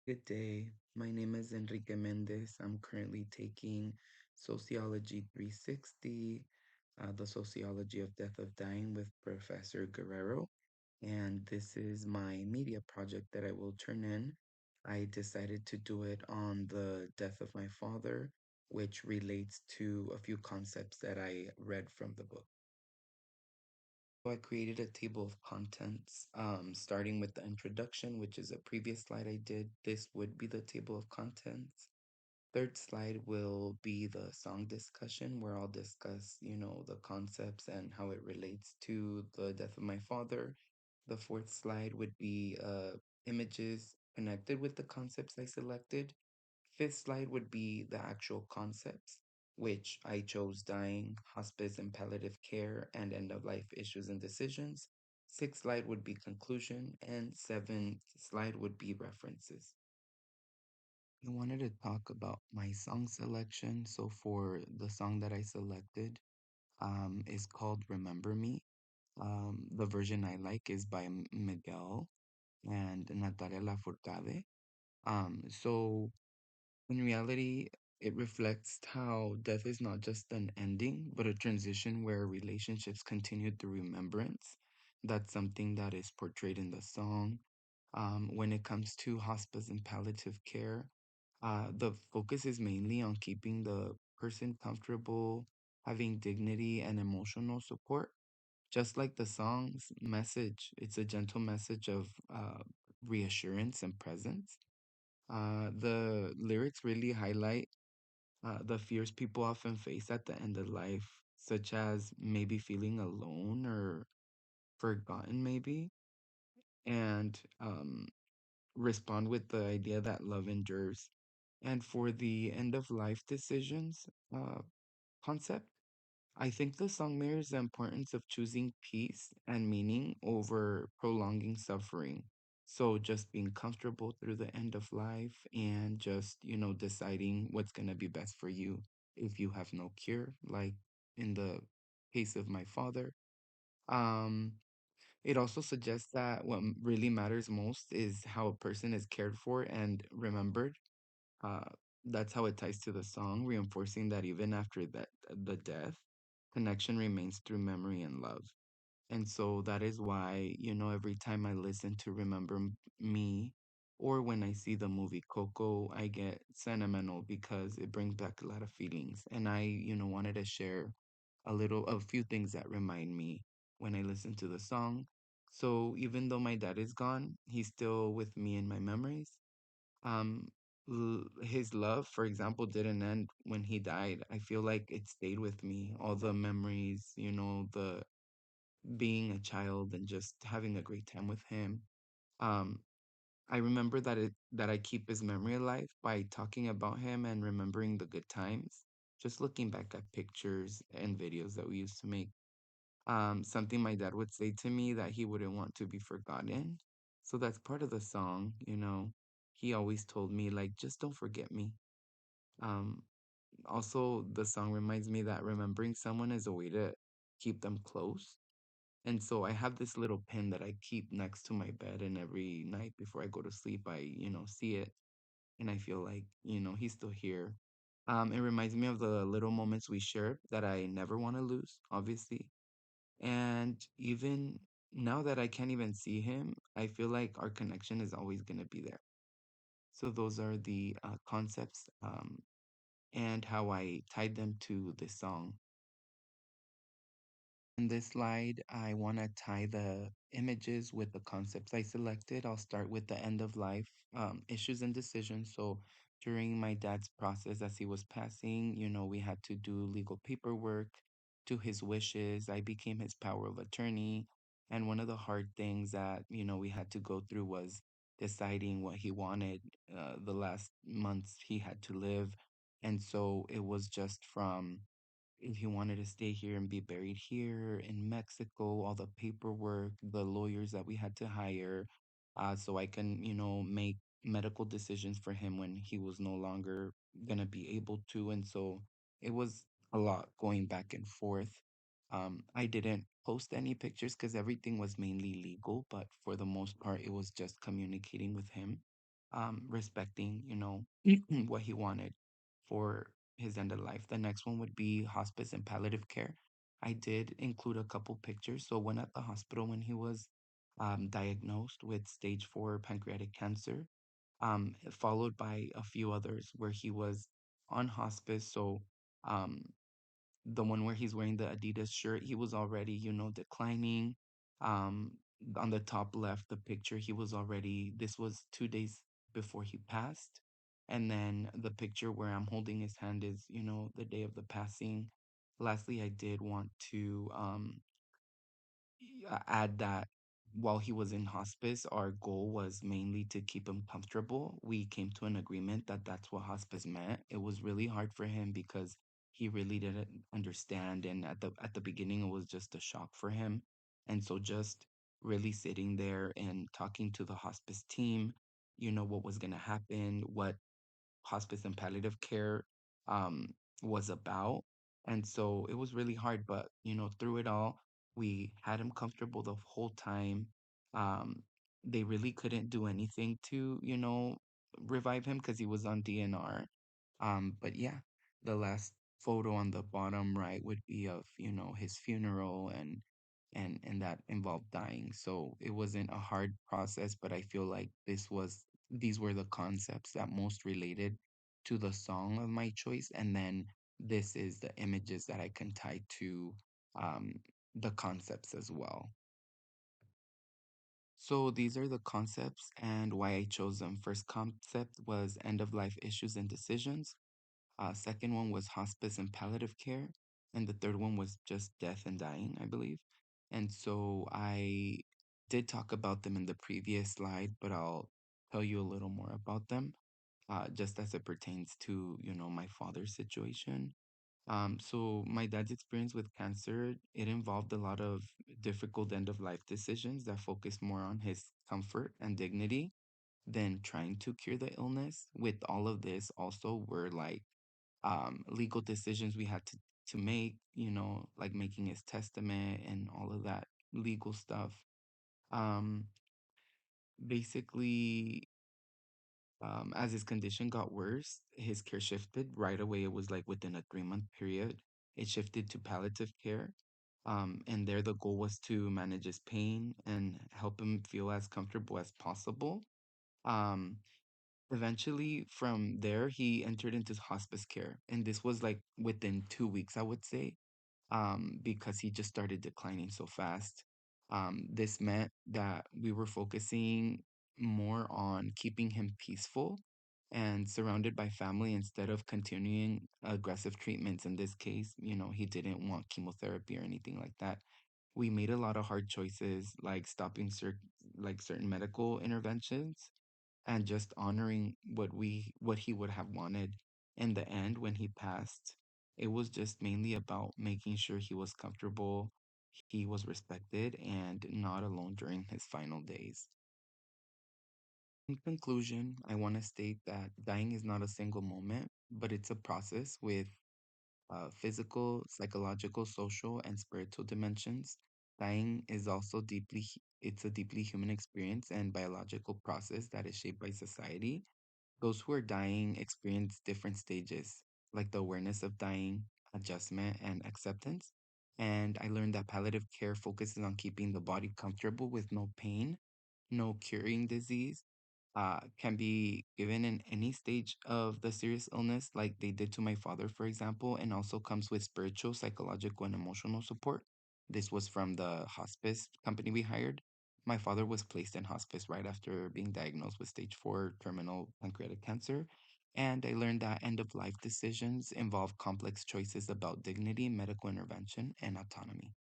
Good day. My name is Enrique Mendez. I'm currently taking Sociology 360, the Sociology of Death of Dying with Professor Guerrero. And this is my media project that I will turn in. I decided to do it on the death of my father, which relates to a few concepts that I read from the book. So I created a table of contents, starting with the introduction, which is a previous slide I did. This would be the table of contents. Third slide will be the song discussion, where I'll discuss, the concepts and how it relates to the death of my father. The fourth slide would be images connected with the concepts I selected. Fifth slide would be the actual concepts, which I chose dying, hospice and palliative care, and end of life issues and decisions. Sixth slide would be conclusion, and seventh slide would be references. I wanted to talk about my song selection. So for the song that I selected, is called Remember Me. The version I like is by Miguel and Natalia Lafourcade. So in reality, it reflects how death is not just an ending, but a transition where relationships continue through remembrance. That's something that is portrayed in the song. When it comes to hospice and palliative care, the focus is mainly on keeping the person comfortable, having dignity and emotional support. Just like the song's message, it's a gentle message of reassurance and presence. The lyrics really highlight the fears people often face at the end of life, such as maybe feeling alone or forgotten, maybe, and respond with the idea that love endures. And for the end of life decisions concept, I think the song mirrors the importance of choosing peace and meaning over prolonging suffering. So just being comfortable through the end of life and just, deciding what's going to be best for you if you have no cure, like in the case of my father. Um, it also suggests that what really matters most is how a person is cared for and remembered. uh, that's how it ties to the song, reinforcing that even after the death, connection remains through memory and love. And so that is why, every time I listen to Me, or when I see the movie Coco, I get sentimental because it brings back a lot of feelings. And I, wanted to share a few things that remind me when I listen to the song. So even though my dad is gone, he's still with me in my memories. um his love, for example, didn't end when he died. I feel like it stayed with me, all the memories, the being a child and just having a great time with him. um I remember that I keep his memory alive by talking about him and remembering the good times, just looking back at pictures and videos that we used to make. Something my dad would say to me that he wouldn't want to be forgotten. So that's part of the song, He always told me, like, just don't forget me. Um, Also, the song reminds me that remembering someone is a way to keep them close. And so I have this little pin that I keep next to my bed, and every night before I go to sleep, I, see it, and I feel like, he's still here. It reminds me of the little moments we shared that I never want to lose, obviously. And even now that I can't even see him, I feel like our connection is always going to be there. So those are the concepts, and how I tied them to this song. In this slide, I want to tie the images with the concepts I selected. I'll start with the end of life issues and decisions. So during my dad's process as he was passing, we had to do legal paperwork to his wishes. I became his power of attorney. And one of the hard things that, we had to go through was deciding what he wanted the last months he had to live. And so it was just from if he wanted to stay here and be buried here in Mexico, all the paperwork, the lawyers that we had to hire, so I can, make medical decisions for him when he was no longer gonna be able to. And so it was a lot going back and forth. I didn't post any pictures because everything was mainly legal, but for the most part, it was just communicating with him. respecting, what he wanted for his end of life. The next one would be hospice and palliative care. I did include a couple pictures. So when at the hospital when he was diagnosed with stage 4 pancreatic cancer, followed by a few others where he was on hospice. So um, the one where he's wearing the Adidas shirt, he was already, declining. Um, on the top left, the picture, he was already, this was 2 days before he passed. And then the picture where I'm holding his hand is, the day of the passing. Lastly, I did want to add that while he was in hospice, our goal was mainly to keep him comfortable. We came to an agreement that that's what hospice meant. It was really hard for him because he really didn't understand, and at the beginning, it was just a shock for him. And so, just really sitting there and talking to the hospice team, what was going to happen, what hospice and palliative care um, was about. And so it was really hard, but through it all, we had him comfortable the whole time. Um, they really couldn't do anything to, revive him because he was on DNR. But yeah, the last photo on the bottom right would be of, his funeral and that involved dying. So it wasn't a hard process, but I feel like these were the concepts that most related to the song of my choice. And then this is the images that I can tie to um, the concepts as well. So these are the concepts and why I chose them. First concept was end of life issues and decisions. Second one was hospice and palliative care. And the third one was just death and dying, I believe. And so I did talk about them in the previous slide, but I'll tell you a little more about them, just as it pertains to, my father's situation. So my dad's experience with cancer, it involved a lot of difficult end of life decisions that focused more on his comfort and dignity than trying to cure the illness. With all of this, also were like legal decisions we had to make, like making his testament and all of that legal stuff. Um, Basically, as his condition got worse, his care shifted right away. It was like within a 3-month period. It shifted to palliative care. And there the goal was to manage his pain and help him feel as comfortable as possible. Um, Eventually, from there, he entered into hospice care. And this was like within 2 weeks, I would say, because he just started declining so fast. This meant that we were focusing more on keeping him peaceful and surrounded by family instead of continuing aggressive treatments. In this case, he didn't want chemotherapy or anything like that. We made a lot of hard choices, like stopping certain medical interventions and just honoring what he would have wanted. In the end, when he passed, it was just mainly about making sure he was comfortable, he was respected, and not alone during his final days. In conclusion, I want to state that dying is not a single moment, but it's a process with physical, psychological, social, and spiritual dimensions. Dying is also it's a deeply human experience and biological process that is shaped by society. Those who are dying experience different stages, like the awareness of dying, adjustment, and acceptance. And I learned that palliative care focuses on keeping the body comfortable with no pain, no curing disease, can be given in any stage of the serious illness, like they did to my father, for example, and also comes with spiritual, psychological, and emotional support. This was from the hospice company we hired. My father was placed in hospice right after being diagnosed with stage 4 terminal pancreatic cancer. And I learned that end of life decisions involve complex choices about dignity, medical intervention, and autonomy.